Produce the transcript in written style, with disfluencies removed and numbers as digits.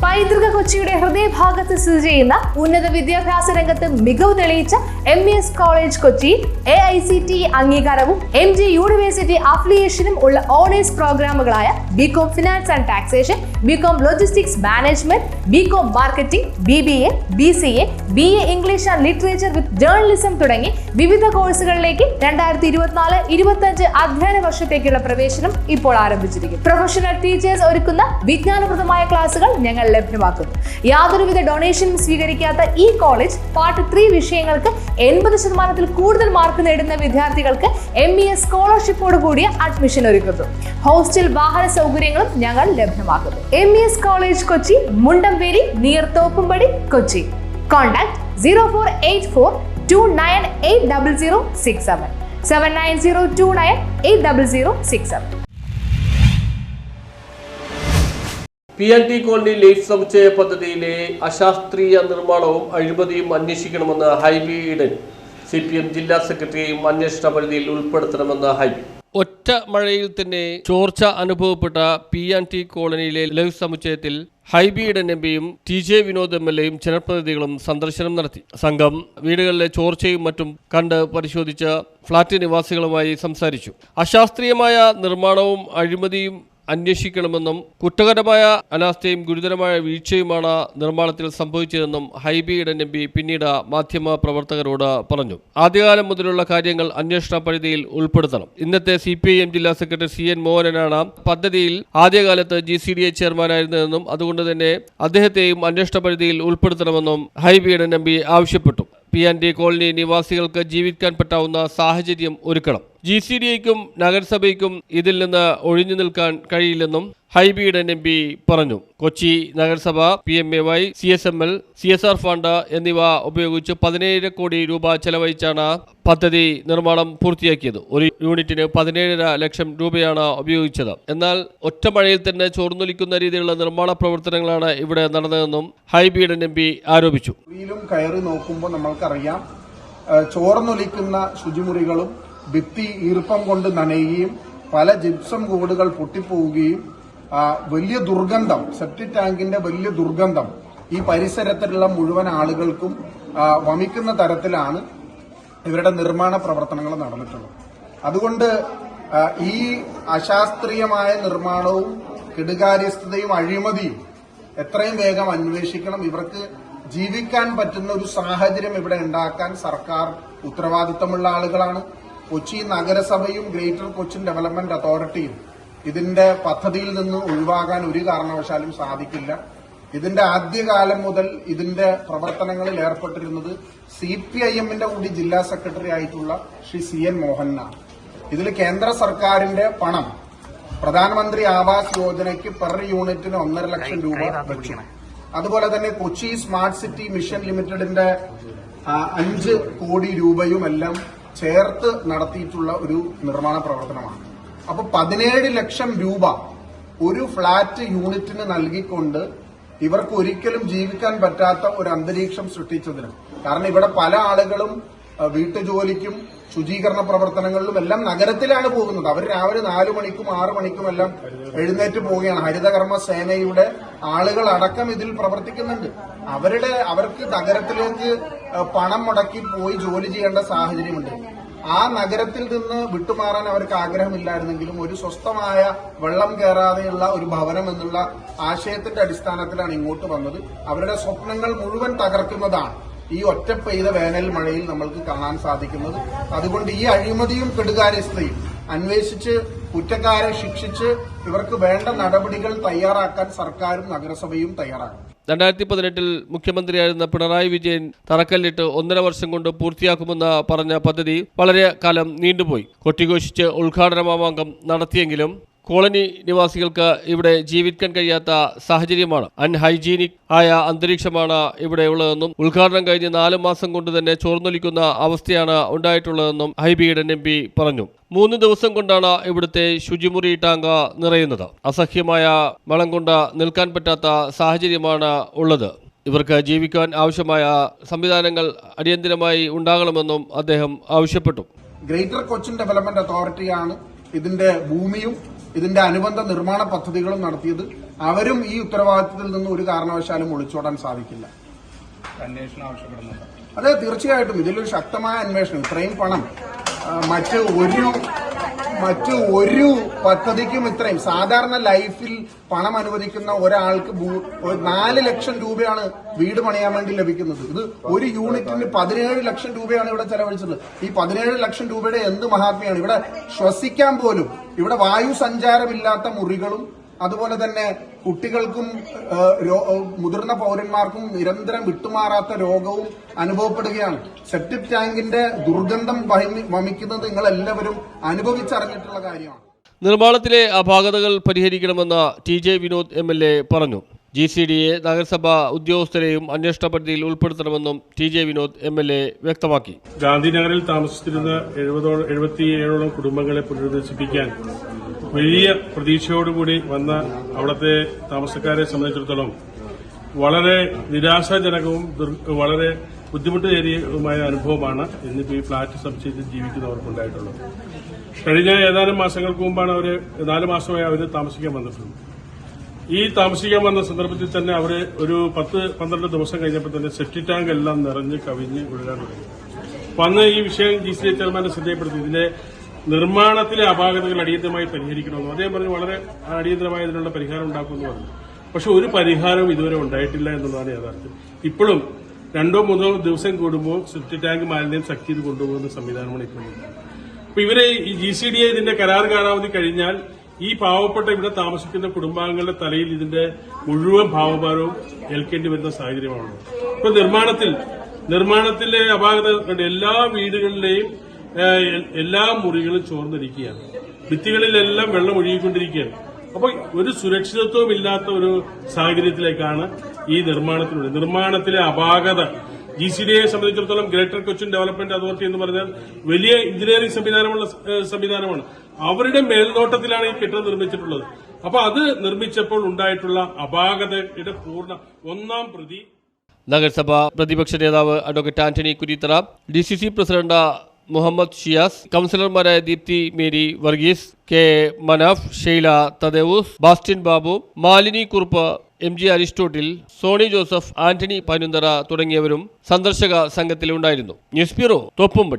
പൈതൃക കൊച്ചിയുടെ ഹൃദയഭാഗത്ത് സ്ഥിതി ചെയ്യുന്ന ഉന്നത വിദ്യാഭ്യാസ രംഗത്ത് മികവ് തെളിയിച്ച MES കോളേജ് കൊച്ചി AICTE അംഗീകാരവും MG യൂണിവേഴ്സിറ്റി അഫിലിയേഷനും ഉള്ള ഓണേഴ്സ് പ്രോഗ്രാമുകളായ BCom finance and taxation, BCom logistics management, BCom marketing, BBA, BCA, BA English and literature with journalism തുടങ്ങി വിവിധ കോഴ്സുകളിലേക്ക് 2024-25 അധ്യയന വർഷത്തേക്കുള്ള പ്രവേശനം ഇപ്പോൾ ആരംഭിച്ചിരിക്കുന്നു. പ്രൊഫഷണൽ ടീച്ചേഴ്സ് ഒരുക്കുന്ന വിജ്ഞാനപ്രദമായ ക്ലാസുകൾ ഞങ്ങൾ ലഭ്യമാക്കുന്നു. യാതൊരുവിധ ഡൊണേഷനും സ്വീകരിക്കാത്ത ഈ കോളേജ് പാർട്ട് 3 വിഷയങ്ങൾക്ക് 80% കൂടുതൽ മാർക്ക് നേടുന്ന വിദ്യാർത്ഥികൾക്ക് MES സ്കോളർഷിപ്പോട് കൂടിയ അഡ്മിഷൻ ഒരുക്കുന്നു. ഹോസ്റ്റൽ വാഹന സൗകര്യങ്ങളും ഞങ്ങൾ ലഭ്യമാക്കുന്നു. MES college Kochi, Mundamveli, near Thoppumpady, Kochi. Contact 0484298067 7902980067. PNT colony life സമുച്ചയ പദ്ധതിയിലെ അശാസ്ത്രീയ നിർമ്മാണവും അഴിമതിയും അന്വേഷിക്കണമെന്ന് ഹൈബി ഈഡൻ. CPM ജില്ലാ സെക്രട്ടറിയെയും അന്വേഷണ പരിധിയിൽ ഉൾപ്പെടുത്തണമെന്ന് ഹൈബി. ഒറ്റ മഴയിൽ തന്നെ ചോർച്ച അനുഭവപ്പെട്ട PNT കോളനിയിലെ ലൈഫ് സമുച്ചയത്തിൽ ഹൈബി ഈഡൻ MPയും TJ വിനോദ് MLAയും ജനപ്രതിനിധികളും സന്ദർശനം നടത്തി. സംഘം വീടുകളിലെ ചോർച്ചയും മറ്റും കണ്ട് പരിശോധിച്ച് ഫ്ളാറ്റ് നിവാസികളുമായി സംസാരിച്ചു. അശാസ്ത്രീയമായ നിർമ്മാണവും അഴിമതിയും അന്വേഷിക്കണമെന്നും കുറ്റകരമായ അനാസ്ഥയും ഗുരുതരമായ വീഴ്ചയുമാണ് നിർമ്മാണത്തിൽ സംഭവിച്ചതെന്നും ഹൈബി ഈഡൻ MP പിന്നീട് മാധ്യമ പ്രവർത്തകരോട് പറഞ്ഞു. ആദ്യകാലം മുതലുള്ള കാര്യങ്ങൾ അന്വേഷണ പരിധിയിൽ ഉൾപ്പെടുത്തണം. ഇന്നത്തെ CPIM ജില്ലാ സെക്രട്ടറി CN മോഹനനാണ് പദ്ധതിയിൽ ആദ്യകാലത്ത് GCDA ചെയർമാനായിരുന്നതെന്നും അതുകൊണ്ട് തന്നെ അദ്ദേഹത്തെയും അന്വേഷണ പരിധിയിൽ ഉൾപ്പെടുത്തണമെന്നും ഹൈബി ഈഡൻ MP ആവശ്യപ്പെട്ടു. PNT കോളനി നിവാസികൾക്ക് ജീവിക്കാൻ പറ്റാവുന്ന സാഹചര്യം ഒരുക്കണം. GCDAയ്ക്കും നഗരസഭയ്ക്കും ഇതിൽ നിന്ന് ഒഴിഞ്ഞു നിൽക്കാൻ കഴിയില്ലെന്നും ഹൈബി ഈഡൻ MP പറഞ്ഞു. കൊച്ചി നഗരസഭ, PMAY, CSML, CSR ഫണ്ട് എന്നിവ ഉപയോഗിച്ച് 17 കോടി രൂപ ചെലവഴിച്ചാണ് പദ്ധതി നിർമ്മാണം പൂർത്തിയാക്കിയത്. ഒരു യൂണിറ്റിന് 17.5 ലക്ഷം രൂപയാണ് ഉപയോഗിച്ചത്. എന്നാൽ ഒറ്റ മഴയിൽ തന്നെ ചോർന്നൊലിക്കുന്ന രീതിയിലുള്ള നിർമ്മാണ പ്രവർത്തനങ്ങളാണ് ഇവിടെ നടന്നതെന്നും ഹൈബി ഈഡൻ MP ആരോപിച്ചു. കയറി നോക്കുമ്പോൾ നമ്മൾക്കറിയാം, ചോർന്നൊലിക്കുന്ന ശുചിമുറികളും ഭിത്തി ഈർപ്പം കൊണ്ട് നനയുകയും പല ജിപ്സം കൂടുകൾ പൊട്ടിപ്പോവുകയും വലിയ ദുർഗന്ധം, സെപ്റ്റിക് ടാങ്കിന്റെ വലിയ ദുർഗന്ധം ഈ പരിസരത്തിലുള്ള മുഴുവൻ ആളുകൾക്കും വമിക്കുന്ന തരത്തിലാണ് ഇവരുടെ നിർമ്മാണ പ്രവർത്തനങ്ങൾ നടന്നിട്ടുള്ളത്. അതുകൊണ്ട് ഈ അശാസ്ത്രീയമായ നിർമ്മാണവും കെടുകാര്യസ്ഥതയും അഴിമതിയും എത്രയും വേഗം അന്വേഷിക്കണം. ഇവർക്ക് ജീവിക്കാൻ പറ്റുന്ന ഒരു സാഹചര്യം ഇവിടെ ഉണ്ടാക്കാൻ സർക്കാർ ഉത്തരവാദിത്തമുള്ള ആളുകളാണ്. കൊച്ചി നഗരസഭയും ഗ്രേറ്റർ കൊച്ചിൻ ഡെവലപ്മെന്റ് അതോറിറ്റിയും ഇതിന്റെ പദ്ധതിയിൽ നിന്ന് ഒഴിവാകാൻ ഒരു കാരണവശാലും സാധിക്കില്ല. ഇതിന്റെ ആദ്യകാലം മുതൽ ഇതിന്റെ പ്രവർത്തനങ്ങളിൽ ഏർപ്പെട്ടിരുന്നത് CPIMന്റെ കൂടി ജില്ലാ സെക്രട്ടറി ആയിട്ടുള്ള ശ്രീ CN മോഹനാണ്. ഇതിൽ കേന്ദ്ര സർക്കാരിന്റെ പണം പ്രധാനമന്ത്രി ആവാസ് യോജനയ്ക്ക് പെർ യൂണിറ്റിന് 1.5 ലക്ഷം രൂപ വെച്ചു. അതുപോലെ തന്നെ കൊച്ചി സ്മാർട്ട് സിറ്റി മിഷൻ ലിമിറ്റഡിന്റെ 5 കോടി രൂപയും എല്ലാം ചേർത്ത് നടത്തിയിട്ടുള്ള ഒരു നിർമ്മാണ പ്രവർത്തനമാണ്. അപ്പൊ 17 ലക്ഷം രൂപ ഒരു ഫ്ളാറ്റ് യൂണിറ്റിന് നൽകിക്കൊണ്ട് ഇവർക്ക് ഒരിക്കലും ജീവിക്കാൻ പറ്റാത്ത ഒരു അന്തരീക്ഷം സൃഷ്ടിച്ചതിന്. കാരണം ഇവിടെ പല ആളുകളും വീട്ടുജോലിക്കും ശുചീകരണ പ്രവർത്തനങ്ങളിലും എല്ലാം നഗരത്തിലാണ് പോകുന്നത്. അവർ രാവിലെ 4 മണിക്കും 6 മണിക്കും എല്ലാം എഴുന്നേറ്റ് പോവുകയാണ്. ഹരിതകർമ്മ സേനയുടെ ആളുകൾ അടക്കം ഇതിൽ പ്രവർത്തിക്കുന്നുണ്ട്. അവർക്ക് നഗരത്തിലേക്ക് പണം മുടക്കി പോയി ജോലി ചെയ്യേണ്ട സാഹചര്യമുണ്ട്. ആ നഗരത്തിൽ നിന്ന് വിട്ടുമാറാൻ അവർക്ക് ആഗ്രഹമില്ലായിരുന്നെങ്കിലും ഒരു സ്വസ്ഥമായ വെള്ളം കയറാതെയുള്ള ഒരു ഭവനം എന്നുള്ള ആശയത്തിന്റെ അടിസ്ഥാനത്തിലാണ് ഇങ്ങോട്ട് വന്നത്. അവരുടെ സ്വപ്നങ്ങൾ മുഴുവൻ തകർക്കുന്നതാണ് ഈ ഒറ്റ പെയ്ത വേനൽ മഴയിൽ നമ്മൾക്ക് കാണാൻ സാധിക്കുന്നത്. അതുകൊണ്ട് ഈ അഴിമതിയും കെടുകാര്യസ്ഥതയും അന്വേഷിച്ച് കുറ്റക്കാരെ ശിക്ഷിച്ച് ഇവർക്ക് വേണ്ട നടപടികൾ തയ്യാറാക്കാൻ സർക്കാരും നഗരസഭയും തയ്യാറാകും. 2018 മുഖ്യമന്ത്രിയായിരുന്ന പിണറായി വിജയൻ തറക്കല്ലിട്ട് 1.5 വർഷം കൊണ്ട് പൂർത്തിയാക്കുമെന്ന് പറഞ്ഞ പദ്ധതി വളരെ കാലം നീണ്ടുപോയി. കൊട്ടിഘോഷിച്ച് ഉദ്ഘാടന മാമാങ്കം നടത്തിയെങ്കിലും കോളനി നിവാസികൾക്ക് ഇവിടെ ജീവിക്കാൻ കഴിയാത്ത സാഹചര്യമാണ്. അൺഹൈജീനിക് ആയ അന്തരീക്ഷമാണ് ഇവിടെ ഉള്ളതെന്നും ഉദ്ഘാടനം കഴിഞ്ഞ് 4 മാസം കൊണ്ട് തന്നെ ചോർന്നൊലിക്കുന്ന അവസ്ഥയാണ് ഉണ്ടായിട്ടുള്ളതെന്നും ഹൈബി ഈഡൻ MP പറഞ്ഞു. 3 ദിവസം കൊണ്ടാണ് ഇവിടുത്തെ ശുചിമുറി ടാങ്ക് നിറയുന്നത്. അസഹ്യമായ മണം കൊണ്ട് നിൽക്കാൻ പറ്റാത്ത സാഹചര്യമാണ് ഉള്ളത്. ഇവർക്ക് ജീവിക്കാൻ ആവശ്യമായ സംവിധാനങ്ങൾ അടിയന്തരമായി ഉണ്ടാകണമെന്നും അദ്ദേഹം ആവശ്യപ്പെട്ടു. ഗ്രേറ്റർ കൊച്ചിൻ ഡെവലപ്മെന്റ് അതോറിറ്റിയാണ് ഇതിന്റെ ഭൂമിയും ഇതിന്റെ അനുബന്ധ നിർമ്മാണ പദ്ധതികളും നടത്തിയത്. അവരും ഈ ഉത്തരവാദിത്തത്തിൽ നിന്ന് ഒരു കാരണവശാലും ഒളിച്ചോടാൻ സാധിക്കില്ല. അന്വേഷണം ആവശ്യപ്പെടുന്നുണ്ട്. അതെ, തീർച്ചയായിട്ടും ഇതിലൊരു ശക്തമായ അന്വേഷണം. ഇത്രയും പണം മറ്റ് ഒരു പദ്ധതിക്കും ഇത്രയും സാധാരണ ലൈഫിൽ പണം അനുവദിക്കുന്ന ഒരാൾക്ക് 4 ലക്ഷം രൂപയാണ് വീട് പണിയാൻ വേണ്ടി ലഭിക്കുന്നത്. ഇത് ഒരു യൂണിറ്റിന് 17 ലക്ഷം രൂപയാണ് ഇവിടെ ചെലവഴിച്ചത്. ഈ 17 ലക്ഷം രൂപയുടെ എന്ത് മഹാത്മ്യമാണ്! ഇവിടെ ശ്വസിക്കാൻ പോലും, ഇവിടെ വായു സഞ്ചാരമില്ലാത്ത മുറികളും അതുപോലെ തന്നെ കുട്ടികൾക്കും മുതിർന്ന പൗരന്മാർക്കും നിരന്തരം വിട്ടുമാറാത്ത രോഗവും അനുഭവപ്പെടുകയാണ്. സെപ്റ്റിക് ടാങ്കിന്റെ ദുർഗന്ധം വമിക്കുന്നത് നിങ്ങൾ എല്ലാവരും അനുഭവിച്ചറിഞ്ഞിട്ടുള്ള കാര്യമാണ്. നിർമ്മാണത്തിലെ അപാകതകൾ പരിഹരിക്കണമെന്ന് TJ വിനോദ് MLA പറഞ്ഞു. GCDA നഗരസഭാ ഉദ്യോഗസ്ഥരെയും അന്വേഷണ പരിധിയിൽ ഉൾപ്പെടുത്തണമെന്നും TJ വിനോദ് MLA വ്യക്തമാക്കി. ഗാന്ധിനഗറിൽ താമസിച്ചിരുന്ന 77ഓളം കുടുംബങ്ങളെ പുനരധിവസിപ്പിക്കാൻ വലിയ പ്രതീക്ഷയോടുകൂടി വന്ന അവിടുത്തെ താമസക്കാരെ സംബന്ധിച്ചിടത്തോളം വളരെ നിരാശാജനകവും വളരെ ബുദ്ധിമുട്ടേറിയതുമായ അനുഭവമാണ് ഇന്നിപ്പോൾ ഈ ഫ്ളാറ്റ് സബ്സിഡി ജീവിക്കുന്നവർക്കുണ്ടായിട്ടുള്ളത്. കഴിഞ്ഞ ഏതാനും മാസങ്ങൾക്ക് മുമ്പാണ് 4 മാസമായി അവർ താമസിക്കാൻ വന്നിട്ടുള്ളത്. ഈ താമസിക്കാൻ വന്ന സന്ദർഭത്തിൽ തന്നെ അവർ ഒരു 10-12 ദിവസം കഴിഞ്ഞപ്പോൾ തന്നെ സെപ്റ്റിക് ടാങ്ക് എല്ലാം നിറഞ്ഞ് കവിഞ്ഞ് ഒഴുകാൻ തുടങ്ങി. അന്ന് ഈ വിഷയം GCDA ചെയർമാനെ ശ്രദ്ധയപ്പെടുത്തി. ഇതിന്റെ നിർമ്മാണത്തിലെ അപാകതകൾ അടിയന്തരമായി പരിഹരിക്കണമെന്നും അദ്ദേഹം പറഞ്ഞു വളരെ അടിയന്തരമായി ഇതിനുള്ള പരിഹാരം ഉണ്ടാക്കുമെന്ന് പറഞ്ഞു. പക്ഷെ ഒരു പരിഹാരവും ഇതുവരെ ഉണ്ടായിട്ടില്ല എന്നുള്ളതാണ് യാഥാർത്ഥ്യം. ഇപ്പോഴും 2-3 ദിവസം കൂടുമ്പോൾ സെപ്റ്റിക് ടാങ്ക് മാലിന്യം സക്ക് ചെയ്ത് കൊണ്ടുപോകുന്ന സംവിധാനമാണ് ഇപ്പോൾ. അപ്പൊ ഇവരെ ഈ GCDA ഇതിന്റെ കരാർ കാലാവധി കഴിഞ്ഞാൽ ഈ പാവപ്പെട്ട ഇവിടെ താമസിക്കുന്ന കുടുംബാംഗങ്ങളുടെ തലയിൽ ഇതിന്റെ മുഴുവൻ ഭാവഭാരവും ഏൽക്കേണ്ടി വരുന്ന സാഹചര്യമാണ്. ഇപ്പൊ നിർമ്മാണത്തിലെ അപാകത എല്ലാ വീടുകളിലെയും എല്ലാ മുറികളും ചോർന്നിരിക്കുകയാണ്. ഭിത്തികളിലെല്ലാം വെള്ളം ഒഴുകിക്കൊണ്ടിരിക്കുകയാണ്. അപ്പോൾ ഒരു സുരക്ഷിതത്വം ഇല്ലാത്ത ഒരു സാഹചര്യത്തിലേക്കാണ് ഈ നിർമ്മാണത്തിലെ അപാകത. GCDA സംബന്ധിച്ചിടത്തോളം ഗ്രേറ്റർ കൊച്ചിൻ ഡെവലപ്മെന്റ് അതോറിറ്റി എന്ന് പറഞ്ഞാൽ വലിയ എഞ്ചിനീയറിംഗ് സംവിധാനമാണ്. അവരുടെ മേൽനോട്ടത്തിലാണ് ഈ കെട്ടിടം നിർമ്മിച്ചിട്ടുള്ളത്. അപ്പൊ അത് നിർമ്മിച്ചപ്പോൾ ഉണ്ടായിട്ടുള്ള അപാകതയുടെ പൂർണ്ണ 1-ാം പ്രതി നഗരസഭാ പ്രതിപക്ഷ നേതാവ് advocate Antony Kurithara, DCC president Muhammad Shiyas, കൗൺസിലർമാരായ ദീപ്തി മേരി വർഗീസ്, K മനാഫ്, ഷെയ്ല തദേവൂസ്, ബാസ്റ്റിൻ ബാബു, മാലിനി കുറുപ്പ്, MG അരിസ്റ്റോട്ടിൽ, സോണി ജോസഫ്, ആന്റണി പനുന്തറ തുടങ്ങിയവരും സന്ദർശക സംഘത്തിലുണ്ടായിരുന്നു. News bureau, Thoppumpady.